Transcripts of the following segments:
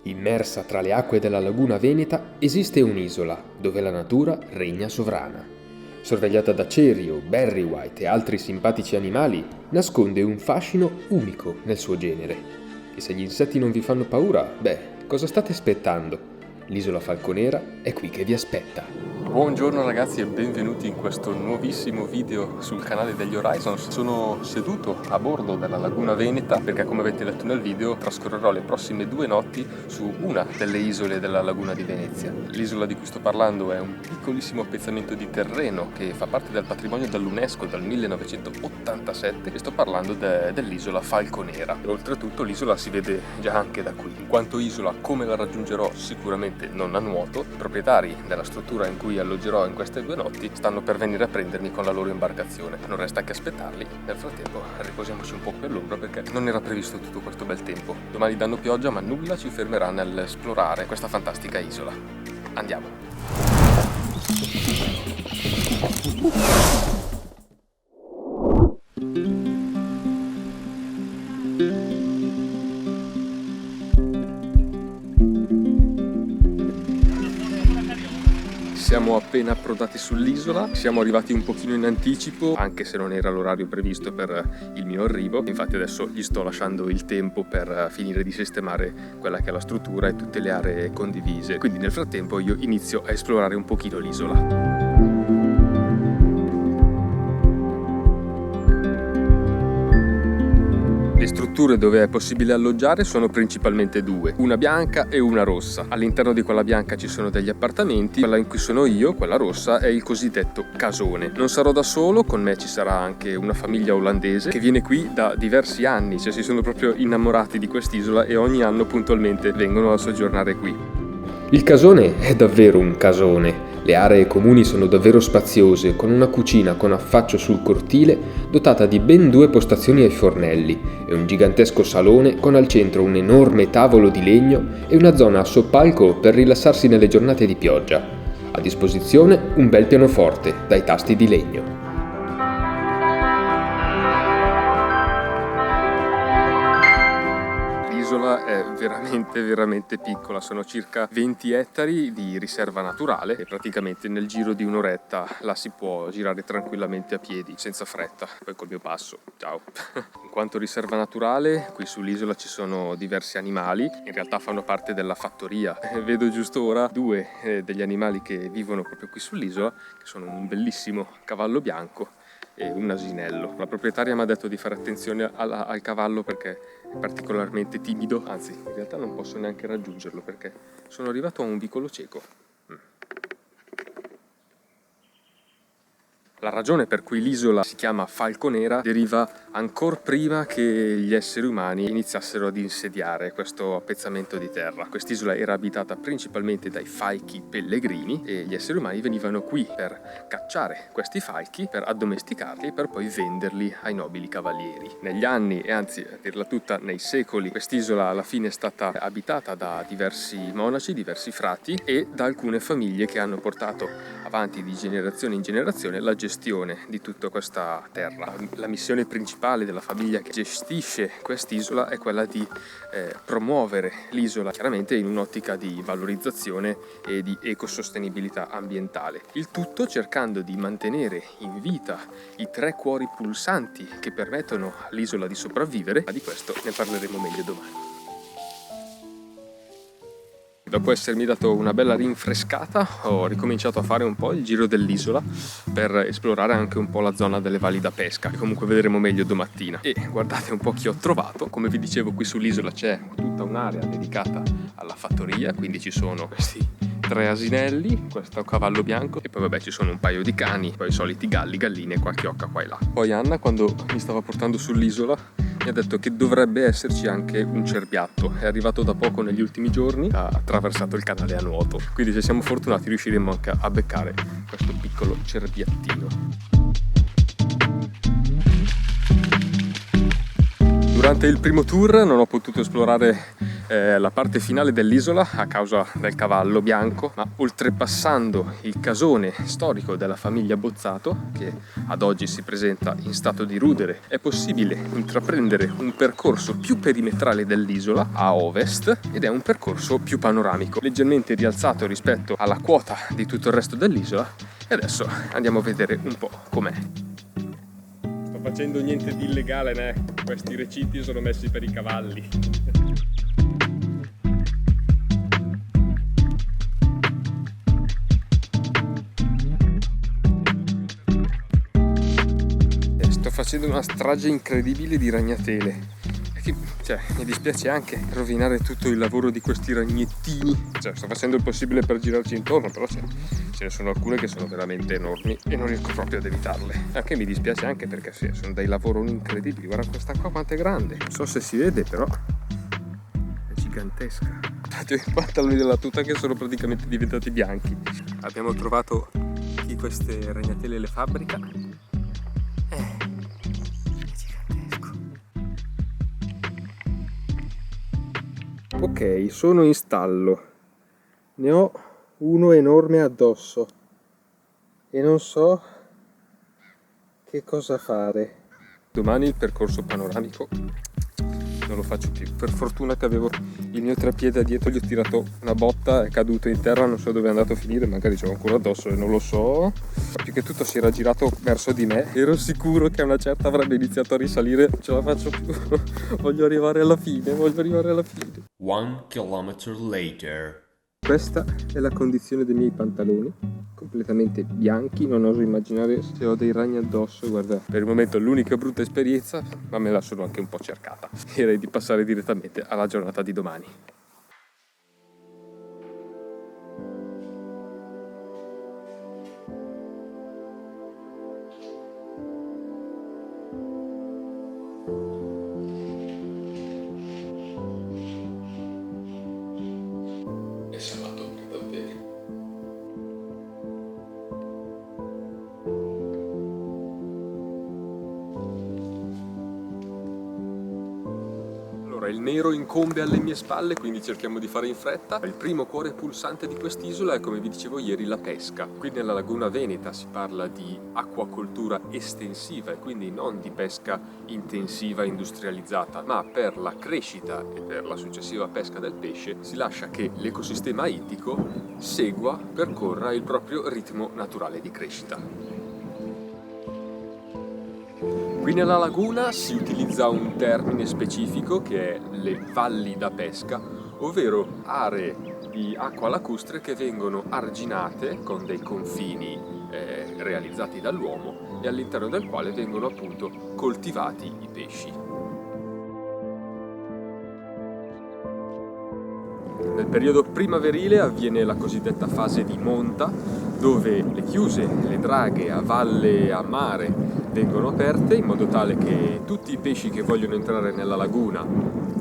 Immersa tra le acque della laguna veneta esiste un'isola dove la natura regna sovrana. Sorvegliata da cerio, berry white e altri simpatici animali, nasconde un fascino unico nel suo genere. E se gli insetti non vi fanno paura, cosa state aspettando? L'isola Falconera è qui che vi aspetta. Buongiorno ragazzi e benvenuti in questo nuovissimo video sul canale degli Horizons. Sono seduto a bordo della laguna veneta perché, come avete letto nel video, trascorrerò le prossime 2 notti su una delle isole della laguna di Venezia. L'isola di cui sto parlando è un piccolissimo pezzamento di terreno che fa parte del patrimonio dell'UNESCO dal 1987 e sto parlando dell'isola Falconera. E oltretutto l'isola si vede già anche da qui. In quanto isola, come la raggiungerò sicuramente non a nuoto, i proprietari della struttura in cui alloggerò in queste 2 notti stanno per venire a prendermi con la loro imbarcazione. Non resta che aspettarli. Nel frattempo riposiamoci un po' per l'ombra perché non era previsto tutto questo bel tempo. Domani danno pioggia, ma nulla ci fermerà nell'esplorare questa fantastica isola. Andiamo! Siamo appena approdati sull'isola, siamo arrivati un pochino in anticipo, anche se non era l'orario previsto per il mio arrivo. Infatti adesso gli sto lasciando il tempo per finire di sistemare quella che è la struttura e tutte le aree condivise. Quindi nel frattempo io inizio a esplorare un pochino l'isola. Le strutture dove è possibile alloggiare sono principalmente 2, una bianca e una rossa. All'interno di quella bianca ci sono degli appartamenti, quella in cui sono io, quella rossa, è il cosiddetto casone. Non sarò da solo, con me ci sarà anche una famiglia olandese che viene qui da diversi anni, cioè si sono proprio innamorati di quest'isola e ogni anno puntualmente vengono a soggiornare qui. Il casone è davvero un casone. Le aree comuni sono davvero spaziose, con una cucina con affaccio sul cortile dotata di ben 2 postazioni ai fornelli e un gigantesco salone con al centro un enorme tavolo di legno e una zona a soppalco per rilassarsi nelle giornate di pioggia. A disposizione un bel pianoforte dai tasti di legno. L'isola è veramente piccola, sono circa 20 ettari di riserva naturale e praticamente nel giro di un'oretta la si può girare tranquillamente a piedi, senza fretta, poi col mio passo, ciao! In quanto riserva naturale, qui sull'isola ci sono diversi animali, in realtà fanno parte della fattoria. Vedo giusto ora 2 degli animali che vivono proprio qui sull'isola, che sono un bellissimo cavallo bianco e un asinello. La proprietaria mi ha detto di fare attenzione al cavallo perché è particolarmente timido, anzi in realtà non posso neanche raggiungerlo perché sono arrivato a un vicolo cieco. La ragione per cui l'isola si chiama Falconera deriva ancora prima che gli esseri umani iniziassero ad insediare questo appezzamento di terra. Quest'isola era abitata principalmente dai falchi pellegrini e gli esseri umani venivano qui per cacciare questi falchi, per addomesticarli e per poi venderli ai nobili cavalieri. Negli anni, e anzi a dirla tutta nei secoli, quest'isola alla fine è stata abitata da diversi monaci, diversi frati e da alcune famiglie che hanno portato avanti di generazione in generazione la gestione di tutta questa terra. La missione principale della famiglia che gestisce quest'isola è quella di promuovere l'isola chiaramente in un'ottica di valorizzazione e di ecosostenibilità ambientale. Il tutto cercando di mantenere in vita i 3 cuori pulsanti che permettono all'isola di sopravvivere, ma di questo ne parleremo meglio domani. Dopo essermi dato una bella rinfrescata ho ricominciato a fare un po' il giro dell'isola per esplorare anche un po' la zona delle valli da pesca, che comunque vedremo meglio domattina. E guardate un po' chi ho trovato. Come vi dicevo, qui sull'isola c'è tutta un'area dedicata alla fattoria, quindi ci sono questi 3 asinelli, questo cavallo bianco e poi vabbè ci sono un paio di cani, poi i soliti galli, galline, qualche occa qua e là. Poi Anna, quando mi stava portando sull'isola, mi ha detto che dovrebbe esserci anche un cerbiatto. È arrivato da poco negli ultimi giorni, ha attraversato il canale a nuoto, quindi se siamo fortunati riusciremo anche a beccare questo piccolo cerbiattino. Durante il primo tour non ho potuto esplorare la parte finale dell'isola a causa del cavallo bianco, ma oltrepassando il casone storico della famiglia Bozzato, che ad oggi si presenta in stato di rudere, è possibile intraprendere un percorso più perimetrale dell'isola a ovest ed è un percorso più panoramico, leggermente rialzato rispetto alla quota di tutto il resto dell'isola. E adesso andiamo a vedere un po' com'è. Sto facendo niente di illegale, né? Questi recinti sono messi per i cavalli. Sto facendo una strage incredibile di ragnatele. Mi dispiace anche rovinare tutto il lavoro di questi ragnettini. Sto facendo il possibile per girarci intorno, però ce ne sono alcune che sono veramente enormi e non riesco proprio ad evitarle. Anche mi dispiace anche perché sono dei lavoroni incredibili. Guarda questa qua quanto è grande. Non so se si vede, però è gigantesca. Ho i pantaloni della tuta che sono praticamente diventati bianchi. Abbiamo trovato chi queste ragnatele le fabbrica. Ok, sono in stallo, ne ho uno enorme addosso e non so che cosa fare. Domani il percorso panoramico non lo faccio più. Per fortuna che avevo il mio treppiede dietro, gli ho tirato una botta, è caduto in terra, non so dove è andato a finire, magari ce l'ho ancora addosso e non lo so. Più che tutto si era girato verso di me, ero sicuro che a una certa avrebbe iniziato a risalire, non ce la faccio più, voglio arrivare alla fine. 1 kilometer later. Questa è la condizione dei miei pantaloni, completamente bianchi, non oso immaginare se ho dei ragni addosso. Guarda, per il momento l'unica brutta esperienza, ma me la sono anche un po' cercata. Direi di passare direttamente alla giornata di domani. E Salvatore davvero. Allora, il nero incombe alle mie spalle, quindi cerchiamo di fare in fretta. Il primo cuore pulsante di quest'isola è, come vi dicevo ieri, la pesca. Qui nella laguna veneta si parla di acquacoltura estensiva e quindi non di pesca intensiva industrializzata, ma per la crescita e per la successiva pesca del pesce si lascia che l'ecosistema ittico percorra il proprio ritmo naturale di crescita. Qui nella laguna si utilizza un termine specifico che è le valli da pesca, ovvero aree di acqua lacustre che vengono arginate con dei confini realizzati dall'uomo e all'interno del quale vengono appunto coltivati i pesci. Nel periodo primaverile avviene la cosiddetta fase di monta, dove le chiuse, le draghe a valle e a mare vengono aperte in modo tale che tutti i pesci che vogliono entrare nella laguna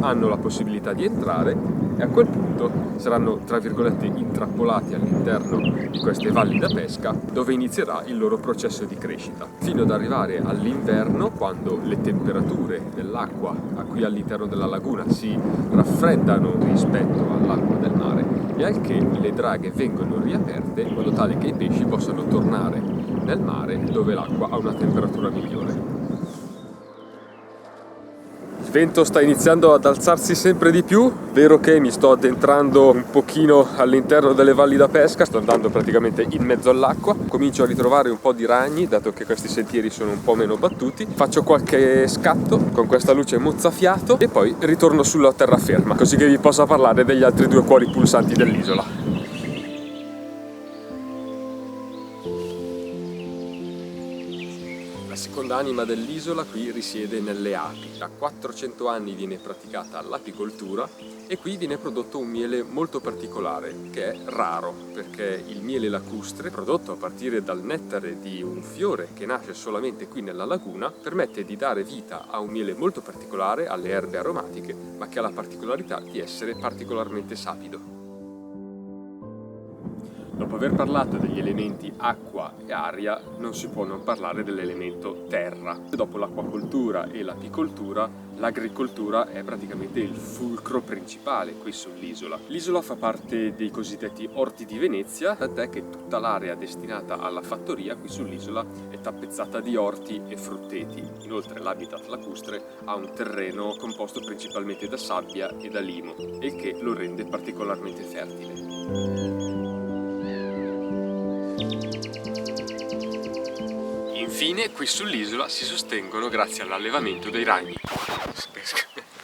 hanno la possibilità di entrare e a quel punto saranno, tra virgolette, intrappolati all'interno di queste valli da pesca, dove inizierà il loro processo di crescita, fino ad arrivare all'inverno, quando le temperature dell'acqua qui all'interno della laguna si raffreddano rispetto all'acqua del mare e al che le draghe vengono riaperte in modo tale che i pesci possano tornare nel mare dove l'acqua ha una temperatura migliore. Il vento sta iniziando ad alzarsi sempre di più, vero che mi sto addentrando un pochino all'interno delle valli da pesca, sto andando praticamente in mezzo all'acqua, comincio a ritrovare un po' di ragni, dato che questi sentieri sono un po' meno battuti, faccio qualche scatto con questa luce mozzafiato e poi ritorno sulla terraferma, così che vi possa parlare degli altri due cuori pulsanti dell'isola. La seconda anima dell'isola qui risiede nelle api. Da 400 anni viene praticata l'apicoltura e qui viene prodotto un miele molto particolare, che è raro, perché il miele lacustre, prodotto a partire dal nettare di un fiore che nasce solamente qui nella laguna, permette di dare vita a un miele molto particolare, alle erbe aromatiche, ma che ha la particolarità di essere particolarmente sapido. Dopo aver parlato degli elementi acqua e aria, non si può non parlare dell'elemento terra. Dopo l'acquacoltura e l'apicoltura, l'agricoltura è praticamente il fulcro principale qui sull'isola. L'isola fa parte dei cosiddetti orti di Venezia, tant'è che tutta l'area destinata alla fattoria qui sull'isola è tappezzata di orti e frutteti. Inoltre l'habitat lacustre ha un terreno composto principalmente da sabbia e da limo, il che lo rende particolarmente fertile. Infine, qui sull'isola si sostengono grazie all'allevamento dei ragni.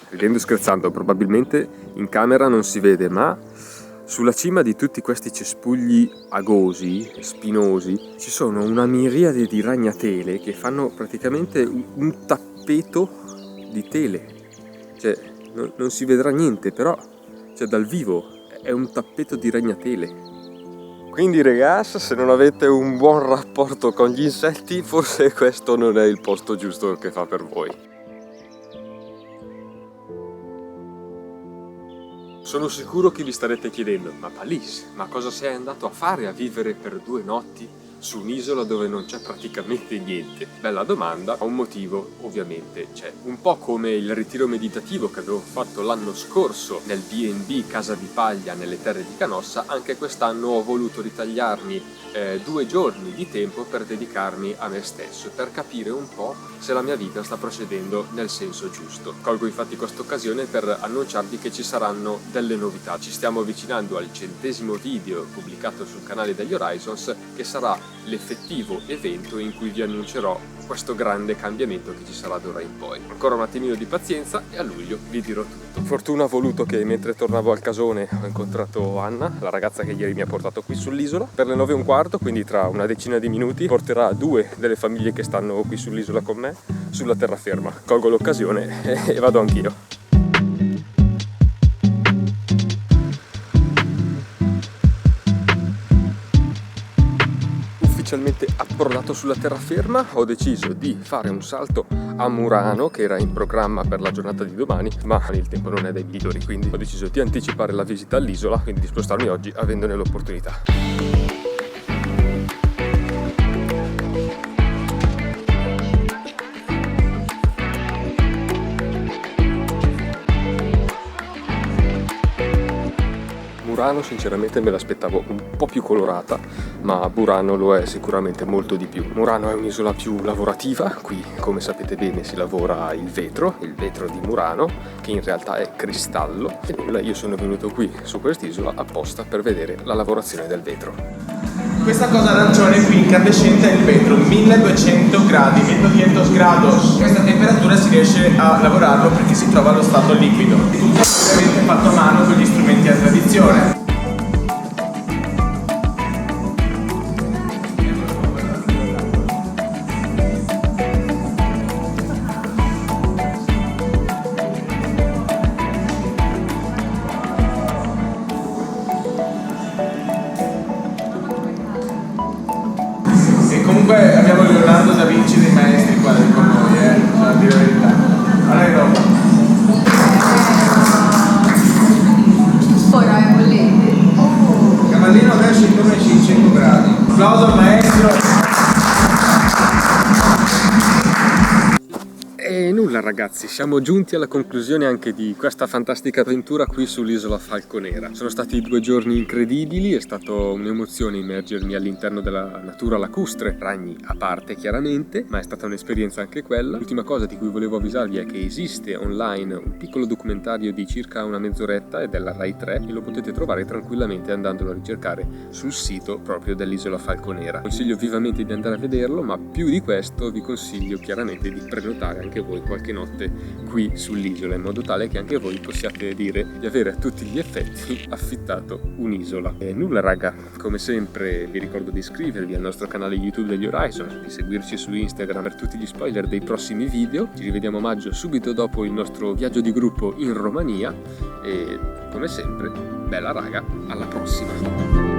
Ridendo e scherzando, probabilmente in camera non si vede, ma sulla cima di tutti questi cespugli agosi, spinosi, ci sono una miriade di ragnatele che fanno praticamente un tappeto di tele. Cioè, non si vedrà niente, però dal vivo è un tappeto di ragnatele. Quindi ragazzi, se non avete un buon rapporto con gli insetti, forse questo non è il posto giusto che fa per voi. Sono sicuro che vi starete chiedendo, ma Palisse, ma cosa sei andato a fare a vivere per 2 notti su un'isola dove non c'è praticamente niente? Bella domanda, ha un motivo, ovviamente c'è. Un po' come il ritiro meditativo che avevo fatto l'anno scorso nel B&B Casa di Paglia nelle terre di Canossa, anche quest'anno ho voluto ritagliarmi 2 giorni di tempo per dedicarmi a me stesso, per capire un po' se la mia vita sta procedendo nel senso giusto. Colgo infatti questa occasione per annunciarvi che ci saranno delle novità. Ci stiamo avvicinando al 100° video pubblicato sul canale degli Horizons, che sarà l'effettivo evento in cui vi annuncerò questo grande cambiamento che ci sarà d'ora in poi. Ancora un attimino di pazienza e a luglio vi dirò tutto. Fortuna ha voluto che mentre tornavo al casone ho incontrato Anna, la ragazza che ieri mi ha portato qui sull'isola. Per le 9:15, quindi tra una decina di minuti, porterà 2 delle famiglie che stanno qui sull'isola con me sulla terraferma. Colgo l'occasione e vado anch'io. Ufficialmente approdato sulla terraferma, ho deciso di fare un salto a Murano, che era in programma per la giornata di domani, ma il tempo non è dei migliori, quindi ho deciso di anticipare la visita all'isola, quindi di spostarmi oggi avendone l'opportunità. Burano sinceramente me l'aspettavo un po' più colorata, ma Burano lo è sicuramente molto di più. Murano è un'isola più lavorativa, qui come sapete bene si lavora il vetro di Murano, che in realtà è cristallo, e nulla, io sono venuto qui su quest'isola apposta per vedere la lavorazione del vetro. Questa cosa arancione qui incandescente è il vetro, 1200 gradi, 1200 grados. Questa temperatura si riesce a lavorarlo perché si trova allo stato liquido. Tutto è ovviamente fatto a mano con gli strumenti a tradizione. Comunque abbiamo Leonardo da Vinci dei maestri qua con noi, a dire la verità. Allora, ora è bollente. Cavallino adesso intorno ai 500 gradi. Applauso al maestro. E nulla ragazzi, siamo giunti alla conclusione anche di questa fantastica avventura qui sull'isola Falconera. Sono stati 2 giorni incredibili, è stata un'emozione immergermi all'interno della natura lacustre, ragni a parte chiaramente, ma è stata un'esperienza anche quella. L'ultima cosa di cui volevo avvisarvi è che esiste online un piccolo documentario di circa una mezz'oretta, è della Rai 3, e lo potete trovare tranquillamente andandolo a ricercare sul sito proprio dell'isola Falconera. Consiglio vivamente di andare a vederlo, ma più di questo vi consiglio chiaramente di prenotare anche voi qualche notte qui sull'isola, in modo tale che anche voi possiate dire di avere a tutti gli effetti affittato un'isola. E nulla raga, come sempre vi ricordo di iscrivervi al nostro canale YouTube degli Horizon, di seguirci su Instagram per tutti gli spoiler dei prossimi video. Ci rivediamo a maggio, subito dopo il nostro viaggio di gruppo in Romania, e come sempre bella raga, alla prossima.